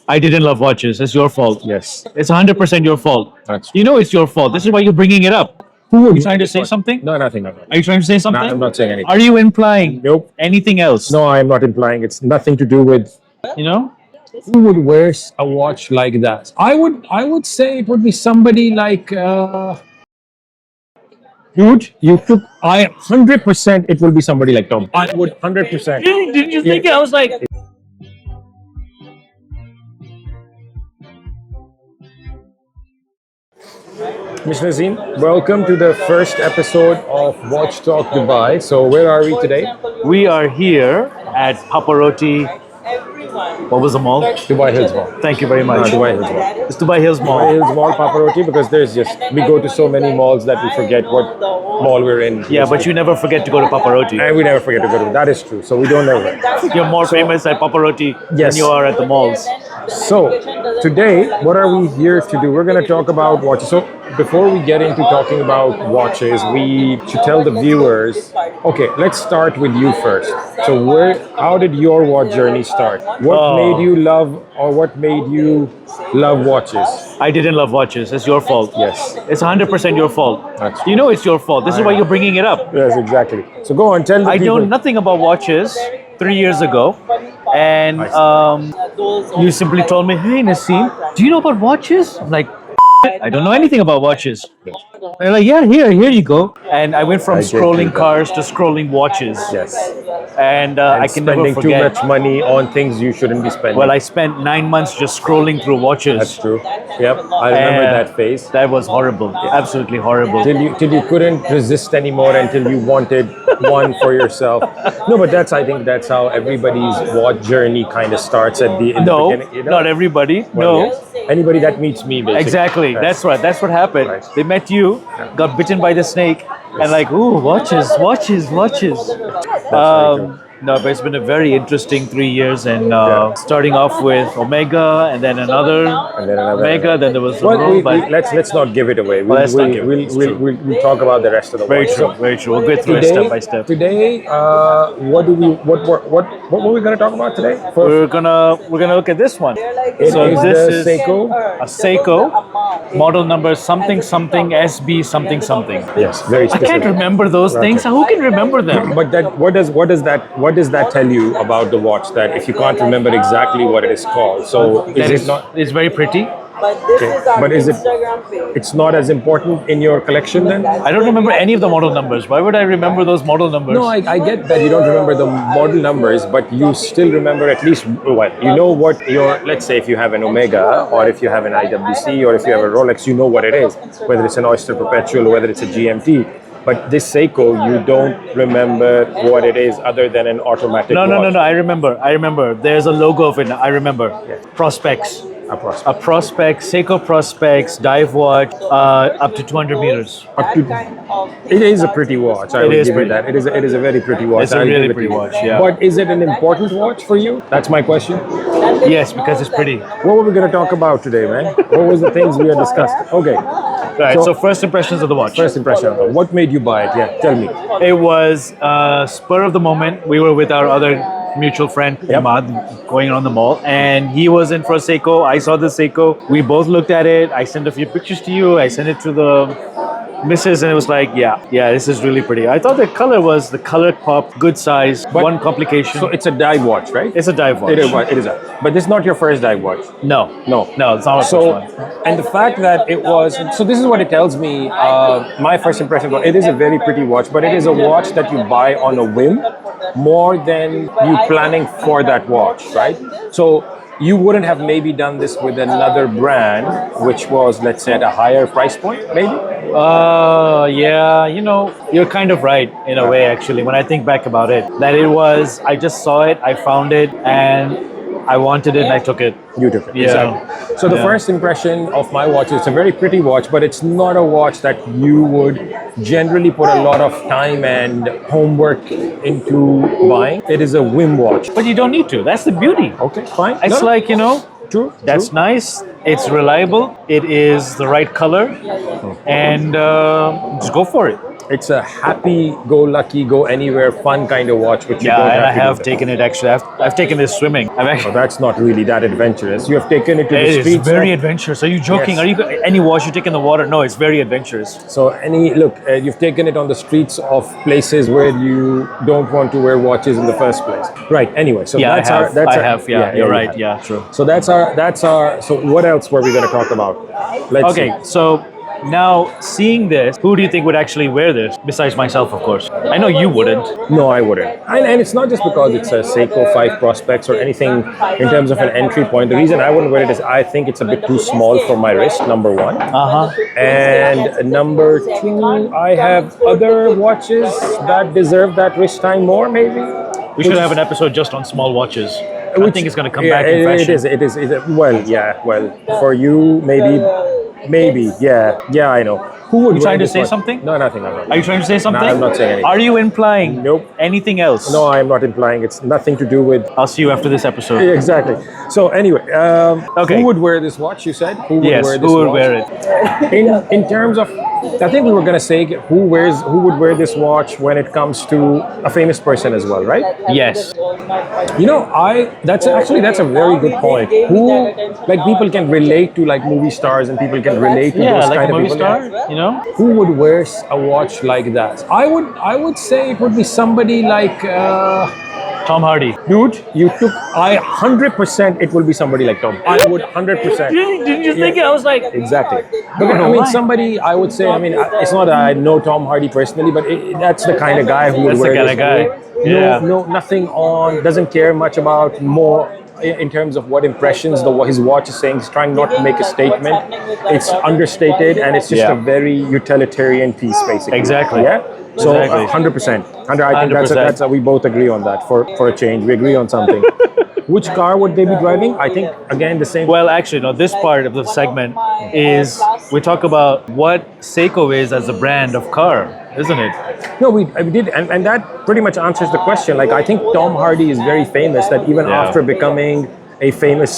I didn't love watches. It's your fault. Yes, It's 100% your fault. that's You know it's your fault. This is why you're bringing it up. Who Are would you trying to say something? No, nothing. Nothing. Are you trying to say No, something? I'm not saying anything. Are you implying Nope. anything else? No, I'm not implying. It's nothing to do with You know? who would wear a watch like that. I would say it would be somebody like dude. You took I 100%. It will be somebody like Tom. I would 100%. Really? Didn't you think? I was like, Mr. Nazim, welcome to the first episode of Watch Talk Dubai. So where are we today? we are here at Paparotti. What was the mall? Dubai Hills Mall. Thank you very much. Dubai Hills Mall. It's Dubai Hills Dubai Mall. Hills Mall, Paparotti, because we go to so many malls that we forget what mall we're in. Yeah, but you never forget to go to Paparotti. And we never forget to go to. That is true. So we don't never. You're more famous at Paparotti than Yes. you are at the malls. So today, what are we here to do? We're going to talk about watches. So before we get into talking about watches, we should tell the viewers. Okay, let's start with you first. So how did your watch journey start? What made you love, or what made you love watches? I didn't love watches. It's your fault. Yes. It's 100% your fault. That's You know it's your fault. This is why you're bringing it up. Yes, exactly. So go on, tell the I people. know nothing about watches 3 years ago. And you simply told me, hey, Nassim, do you know about watches? I'm like, I don't know anything about watches. They're like, yeah, here you go. And I went from I get scrolling you. cars to scrolling watches. Yes. And I can never Spending too forget. much money on things you shouldn't be spending. Well, I spent 9 months just scrolling through watches. That's true. Yep, I remember And that phase. That was horrible. Absolutely horrible. Till you couldn't resist anymore, until you wanted one for yourself. No, but I think that's how everybody's watch journey kind of starts in the No, beginning. You know? not everybody. Well, No. yes. Anybody that meets me, basically. Exactly. That's right. That's what happened. Right. They met you, got bitten by the snake, and like, ooh, watches. No, but it's been a very interesting 3 years, and starting off with Omega, and then another And then another. Omega, then there was the Well, Room, but let's not give it away. let's not give it. It's true. We'll talk about the rest of the very watch. true, very true. We'll go through it step by step. Today, what were we going to talk about today? We're gonna look at this one. It So is this the is Seiko. a Seiko, model number something something SB something something. Yes, very I specific. can't remember those things. Who can remember them? But what does that tell you about the watch? That if you can't remember exactly what it is called, so That is it not? It's very pretty. But is it? It's not as important in your collection then? I don't remember any of the model numbers. Why would I remember those model numbers? No, I get that you don't remember the model numbers, but you still remember at least what you know. What your, let's say, if you have an Omega, or if you have an IWC, or if you have a Rolex, you know what it is. Whether it's an Oyster Perpetual, or whether it's a GMT. But this Seiko, you don't remember what it is other than an automatic No. watch. I remember. There's a logo of it. I remember. Prospex. A Prospex. A Prospex, Seiko Prospex, dive watch, up to 200 meters. It is a pretty watch. I It will is give you pretty. that. It is a very pretty watch. It's a I'll give really it to pretty you. watch, yeah. But is it an important watch for you? That's my question. Yes, because it's pretty. What were we going to talk about today, man? What was the things we had discussed? Okay. Right. So- So first impressions of the watch. First impression. What made you buy it? Yeah, tell me. It was spur of the moment. We were with our other mutual friend, Ahmad, going around the mall, and he was in for a Seiko. I saw the Seiko. We both looked at it. I sent a few pictures to you. I sent it to the missus, and it was like, yeah, this is really pretty. I thought the color was the color pop, good size. But- one complication. So it's a dive watch, right? It's a dive watch. It is. It is a. But this is not your first dive watch. No, No. it's not my So, first one. and the fact that it was, so this is what it tells me. My first impression, it is a very pretty watch, but it is a watch that you buy on a whim more than you planning for that watch, right? So you wouldn't have maybe done this with another brand, which was, let's say, at a higher price point, maybe? Yeah, you're kind of right in a way, actually, when I think back about it. That it was, I just saw it, I found it, and I wanted it and I took it. You took it. Yeah. Exactly. So the Yeah. first impression of my watch, it's a very pretty watch, but it's not a watch that you would generally put a lot of time and homework into buying. It is a whim watch. But you don't need to. That's the beauty. Okay, fine. It's No, like, true. that's true. nice. It's reliable. It is the right color. And just go for it. it's a happy-go-lucky, go-anywhere, fun kind of watch, which you Yeah, don't and I have to have do. taken it actually. I've taken this swimming. I've Oh, actually. that's not really that adventurous. You have taken it to the It is streets. very adventurous. Are you joking? Yes. Are you any watch you take in the water? No, it's very adventurous. So you've taken it on the streets of places where you don't want to wear watches in the first place. Right. Anyway, so Yeah, that's I have. our. That's I our, have. Yeah, you're you right. have. Yeah, true. So that's our. So what else were we going to talk about? Let's Okay, see. so now seeing this, who do you think would actually wear this besides myself, of course? I know you wouldn't. No, I wouldn't. And it's not just because it's a Seiko 5 Prospex or anything in terms of an entry point. The reason I wouldn't wear it is I think it's a bit too small for my wrist, number one. And number two, I have other watches that deserve that wrist time more, maybe. We should have an episode just on small watches. I think it's going to come back in fashion. It is. Well, yeah. Well, for you, maybe. Yeah. I know. Who would You wear trying to this say watch? something? No, nothing. I'm not. Are you trying to say something? I'm not saying anything. Are you implying Nope. anything else? No, I'm not implying. It's nothing to do with. I'll see you after this episode. Exactly. So anyway, Okay. who would wear this watch? You said who would Yes, wear this who would watch? wear it? In terms of, I think we were gonna say who would wear this watch when it comes to a famous person as well, right? Yes. You know, that's a very good point. Who like people can relate to like movie stars and people can relate to Yeah, those like kind a of movie people. star, you know? Who would wear a watch like that? I would say it would be somebody like. Tom Hardy. Dude, 100% it will be somebody like Tom. I would 100%. Didn't you think it? I was like, Exactly. don't know why. Somebody I would say, it's not that I know Tom Hardy personally, but that's the kind of guy who would That's the wear kind this. of guy. Yeah. No, nothing on, doesn't care much about more in terms of what impressions his watch is saying. He's trying not to make a statement. It's understated and it's just Yeah. a very utilitarian piece, basically. Exactly. Yeah. So Exactly. 100%. I think 100%. that's we both agree on that for a change. We agree on something. Which car would they be driving? I think again the same. Well, actually, no. This part of the segment is we talk about what Seiko is as a brand of car, isn't it? No, we did, and that pretty much answers the question. Like I think Tom Hardy is very famous. That even Yeah. after becoming a famous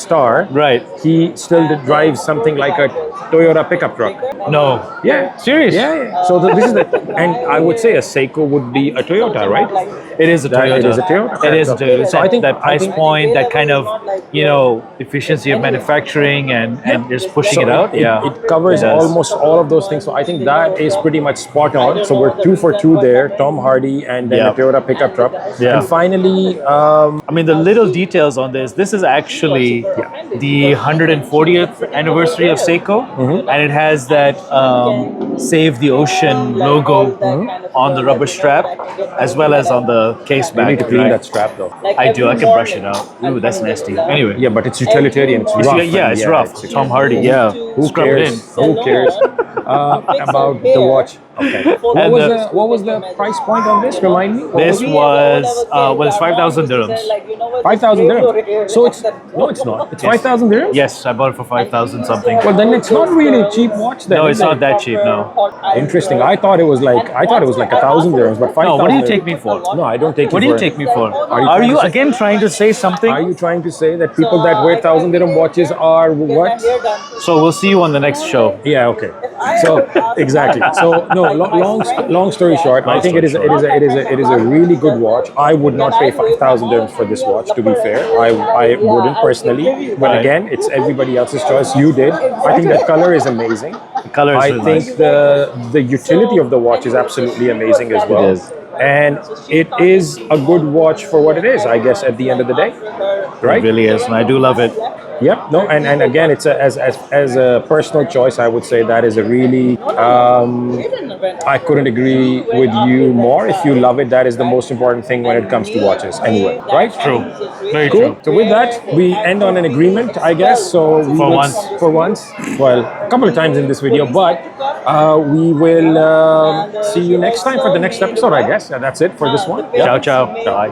star, Right. he still drives something like a Toyota pickup truck. No. Yeah. Serious? Yeah. So this is and I would say a Seiko would be a Toyota, right? It is a Toyota. It is a Toyota. It is a Toyota. So I think that price point, that kind of, efficiency of manufacturing and just pushing it out. It covers It does. almost all of those things. So I think that is pretty much spot on. So we're 2 for 2 there. Tom Hardy and then Yeah. a Toyota pickup truck. Yeah. And finally, I mean, the little details on this. This is actually the 140th anniversary of Seiko, and it has that Save the Ocean logo on the rubber strap, as well as on the case you back. need to clean right? that strap though. I do. I can brush it out. Ooh, that's nasty. Anyway. Yeah, but it's utilitarian. It's rough. Yeah, it's rough. it's- Tom Hardy. Yeah. Who Scrub it in. cares? Who cares about the watch? Okay. And What was the price point on this? Remind me. What This it? was it's 5,000 dirhams. 5,000 dirhams. So it's not. It's 5,000 dirhams. Yes, I bought it for 5,000 something. Well, then it's not really a cheap watch. Then No, is it's not it? that cheap. No. Interesting. I thought it was like 1,000 dirhams, but 5,000. No, what do you take me for? No, I don't take you What do for you it. take me for? you Are trying you to say- again trying to say something? Are you trying to say that people that wear 1,000 dirham watches are what? So we'll see you on the next show. Yeah. Okay. So exactly. So no. Long story short, I think it is a really good watch. I would not pay 5,000 dirhams for this watch. To be fair, I wouldn't personally. But Right. again, it's everybody else's choice. You did. I think that color is amazing. The color is I really think nice. the utility of the watch is absolutely amazing as well. It is. And it is a good watch for what it is, I guess, at the end of the day. Right? It really is, and I do love it. Yep. No. And again, it's as a personal choice, I would say that is a really. I couldn't agree with you more. If you love it, that is the most important thing when it comes to watches. Anyway, right? True. Very Cool. true. So with that, we end on an agreement, I guess. So we For will- once. For once. Well, a couple of times in this video, but we will see you next time for the next episode, I guess. That's it for this one. Ciao, ciao. Bye.